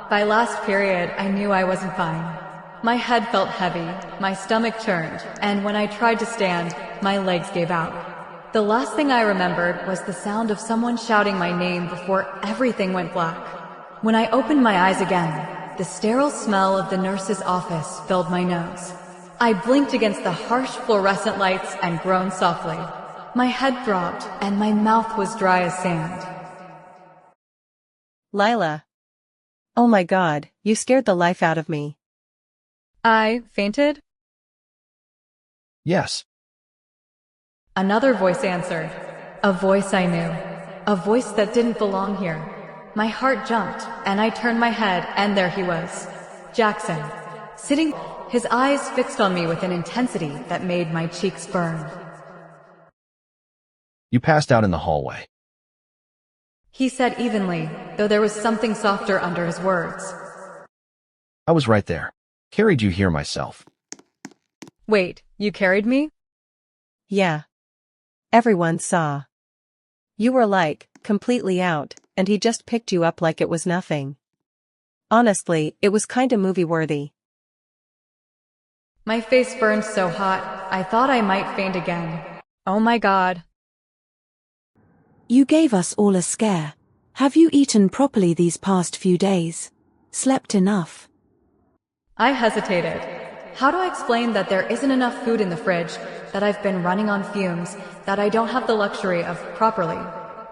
By last period, I knew I wasn't fine. My head felt heavy, my stomach churned, and when I tried to stand, my legs gave out. The last thing I remembered was the sound of someone shouting my name before everything went black. When I opened my eyes again, the sterile smell of the nurse's office filled my nose. I blinked against the harsh fluorescent lights and groaned softly. My head throbbed, and my mouth was dry as sand. Lila. Oh my God, you scared the life out of me. I fainted? Yes. Another voice answered. A voice I knew. A voice that didn't belong here. My heart jumped, and I turned my head, and there he was. Jackson. Sitting, his eyes fixed on me with an intensity that made my cheeks burn. You passed out in the hallway. He said evenly, though there was something softer under his words. I was right there. Carried you here myself. Wait, you carried me? Yeah. Everyone saw. You were like, completely out, and he just picked you up like it was nothing. Honestly, it was kinda movie-worthy. My face burned so hot, I thought I might faint again. Oh my God. You gave us all a scare. Have you eaten properly these past few days? Slept enough? I hesitated. How do I explain that there isn't enough food in the fridge, that I've been running on fumes, that I don't have the luxury of properly?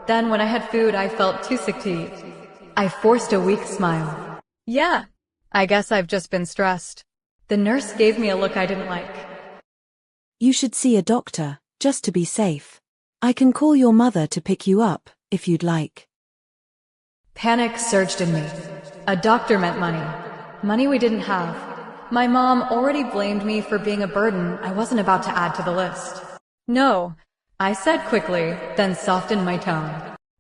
Then when I had food, I felt too sick to eat. I forced a weak smile. Yeah, I guess I've just been stressed. The nurse gave me a look I didn't like. You should see a doctor, just to be safe. I can call your mother to pick you up, if you'd like. Panic surged in me. A doctor meant money. Money we didn't have. My mom already blamed me for being a burden I wasn't about to add to the list. No, I said quickly, then softened my tone.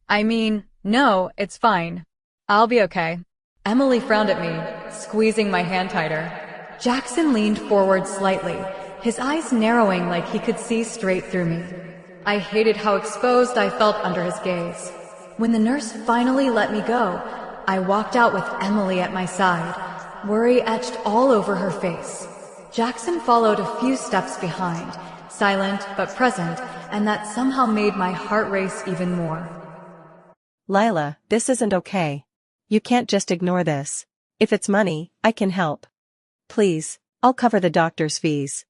I mean, no, it's fine. I'll be okay. Emily frowned at me, squeezing my hand tighter. Jackson leaned forward slightly, his eyes narrowing like he could see straight through me. I hated how exposed I felt under his gaze. When the nurse finally let me go, I walked out with Emily at my side, worry etched all over her face. Jackson followed a few steps behind, silent but present, and that somehow made my heart race even more. Lila, this isn't okay. You can't just ignore this. If it's money, I can help. Please, I'll cover the doctor's fees.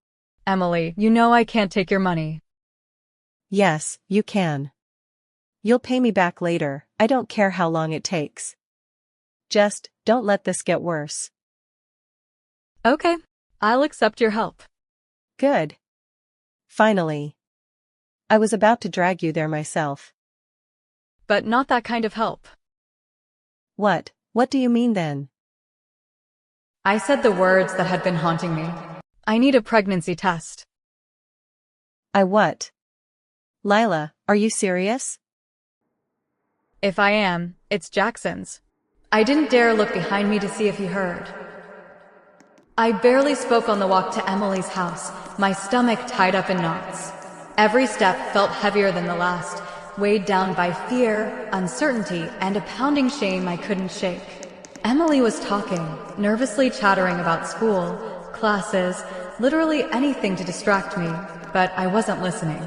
Emily, you know I can't take your money. Yes, you can. You'll pay me back later, I don't care how long it takes. Just, don't let this get worse. Okay, I'll accept your help. Good. Finally. I was about to drag you there myself. But not that kind of help. What do you mean then? I said the words that had been haunting me. I need a pregnancy test. I what? Lila, are you serious? If I am, it's Jackson's. I didn't dare look behind me to see if he heard. I barely spoke on the walk to Emily's house, my stomach tied up in knots. Every step felt heavier than the last, weighed down by fear, uncertainty, and a pounding shame I couldn't shake. Emily was talking, nervously chattering about school, classes, literally anything to distract me, but I wasn't listening.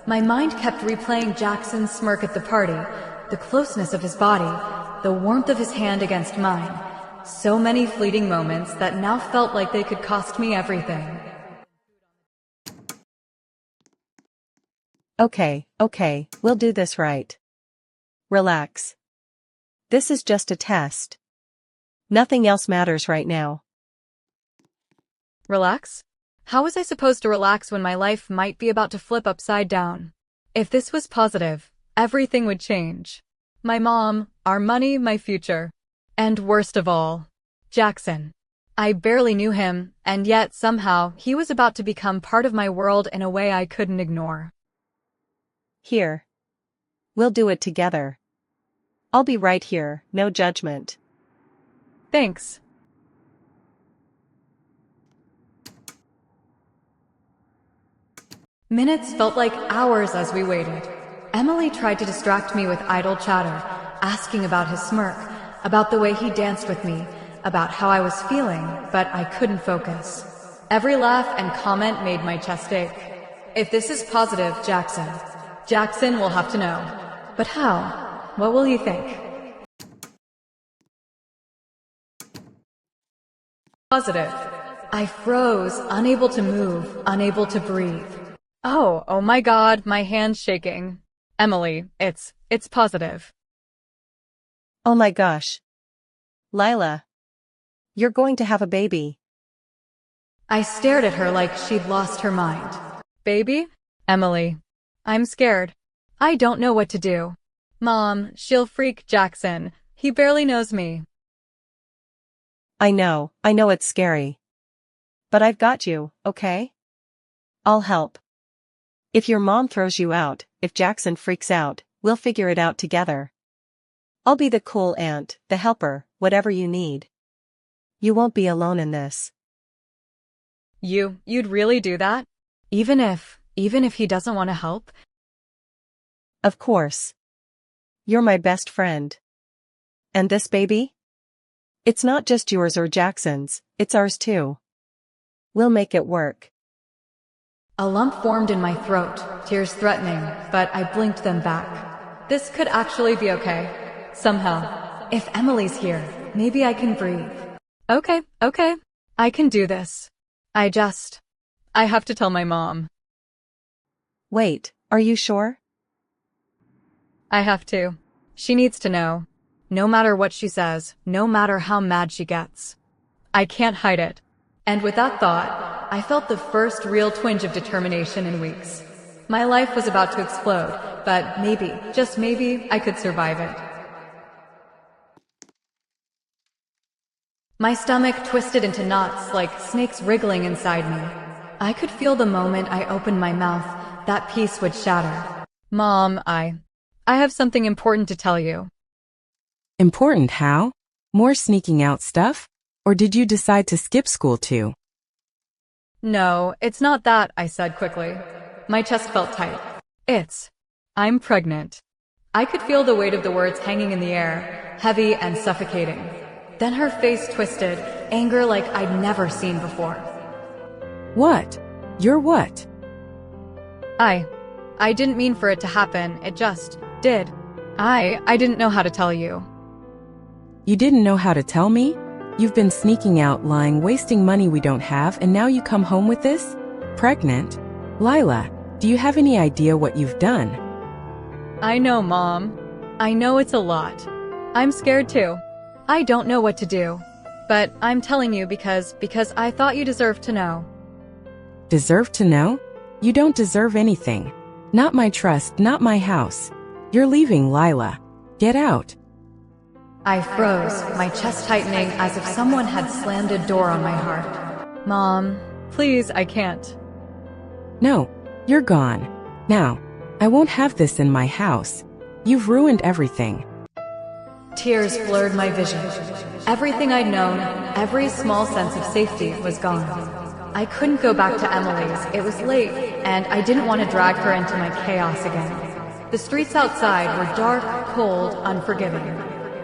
My mind kept replaying Jackson's smirk at the party, the closeness of his body, the warmth of his hand against mine. So many fleeting moments that now felt like they could cost me everything. Okay, we'll do this right. Relax. This is just a test. Nothing else matters right now. Relax? How was I supposed to relax when my life might be about to flip upside down? If this was positive, everything would change. My mom, our money, my future. And worst of all, Jackson. I barely knew him, and yet somehow he was about to become part of my world in a way I couldn't ignore. Here. We'll do it together. I'll be right here, no judgment. Thanks. Minutes felt like hours as we waited. Emily tried to distract me with idle chatter, asking about his smirk, about the way he danced with me, about how I was feeling, but I couldn't focus. Every laugh and comment made my chest ache. If this is positive, Jackson will have to know. But how? What will he think? Positive. I froze, unable to move, unable to breathe. Oh my God, my hand's shaking. Emily, it's positive. Oh my gosh. Lila. You're going to have a baby. I stared at her like she'd lost her mind. Baby? Emily. I'm scared. I don't know what to do. Mom, she'll freak Jackson. He barely knows me. I know it's scary. But I've got you, okay? I'll help. If your mom throws you out, if Jackson freaks out, we'll figure it out together. I'll be the cool aunt, the helper, whatever you need. You won't be alone in this. You'd really do that? Even if he doesn't want to help? Of course. You're my best friend. And this baby? It's not just yours or Jackson's, it's ours too. We'll make it work. A lump formed in my throat, tears threatening, but I blinked them back. This could actually be okay. Somehow. If Emily's here, maybe I can breathe. Okay. I can do this. I have to tell my mom. Wait, are you sure? I have to. She needs to know. No matter what she says, no matter how mad she gets. I can't hide it. And with that thought, I felt the first real twinge of determination in weeks. My life was about to explode, but maybe, just maybe, I could survive it. My stomach twisted into knots like snakes wriggling inside me. I could feel the moment I opened my mouth, that piece would shatter. Mom, I have something important to tell you. Important how? More sneaking out stuff? Or did you decide to skip school too? No, it's not that, I said quickly. My chest felt tight. I'm pregnant. I could feel the weight of the words hanging in the air, heavy and suffocating. Then her face twisted, anger like I'd never seen before. What? You're what? I didn't mean for it to happen, it just did. I didn't know how to tell you. You didn't know how to tell me? You've been sneaking out, lying, wasting money we don't have, and now you come home with this? Pregnant? Lila, do you have any idea what you've done? I know, Mom. I know it's a lot. I'm scared too. I don't know what to do. But I'm telling you because I thought you deserved to know. Deserve to know? You don't deserve anything. Not my trust, not my house. You're leaving, Lila. Get out. I froze, my chest tightening as if someone had slammed a door on my heart. Mom, please, I can't. No, you're gone. Now, I won't have this in my house. You've ruined everything. Tears blurred my vision. Everything I'd known, every small sense of safety was gone. I couldn't go back to Emily's, it was late, and I didn't want to drag her into my chaos again. The streets outside were dark, cold, unforgiving.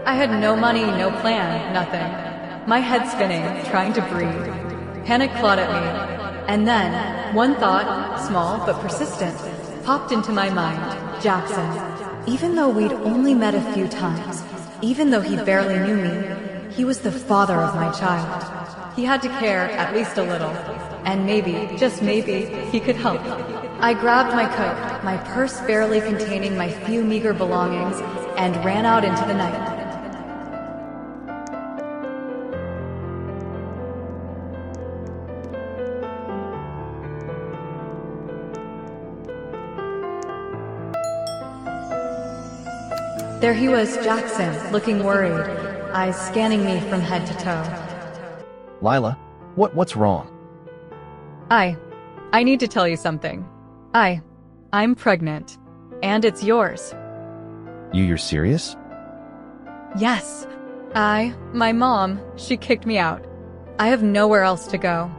I had no money, no plan, nothing. My head spinning, trying to breathe. Panic clawed at me. And then, one thought, small but persistent, popped into my mind. Jackson. Even though we'd only met a few times, even though he barely knew me, he was the father of my child. He had to care, at least a little. And maybe, just maybe, he could help. I grabbed my coat, my purse barely containing my few meager belongings, and ran out into the night. There he was, Jackson, looking worried, eyes scanning me from head to toe. Lila, what's wrong? I need to tell you something. I'm pregnant. And it's yours. You're serious? Yes. My mom, she kicked me out. I have nowhere else to go.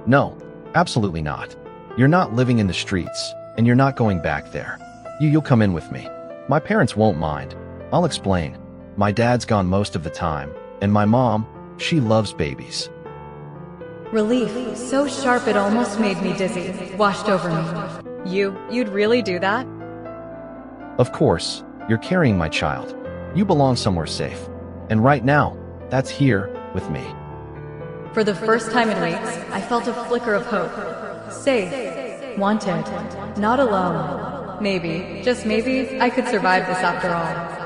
No, absolutely not. You're not living in the streets, and you're not going back there. You'll come in with me. My parents won't mind. I'll explain. My dad's gone most of the time, And my mom, she loves babies. Relief, so sharp it almost made me dizzy, washed over me. You'd really do that? Of course, you're carrying my child. You belong somewhere safe. And right now, that's here with me. For the first time in weeks, I felt a flicker of hope. Safe. Wanted. Not alone. Maybe, just maybe, I could survive this after all.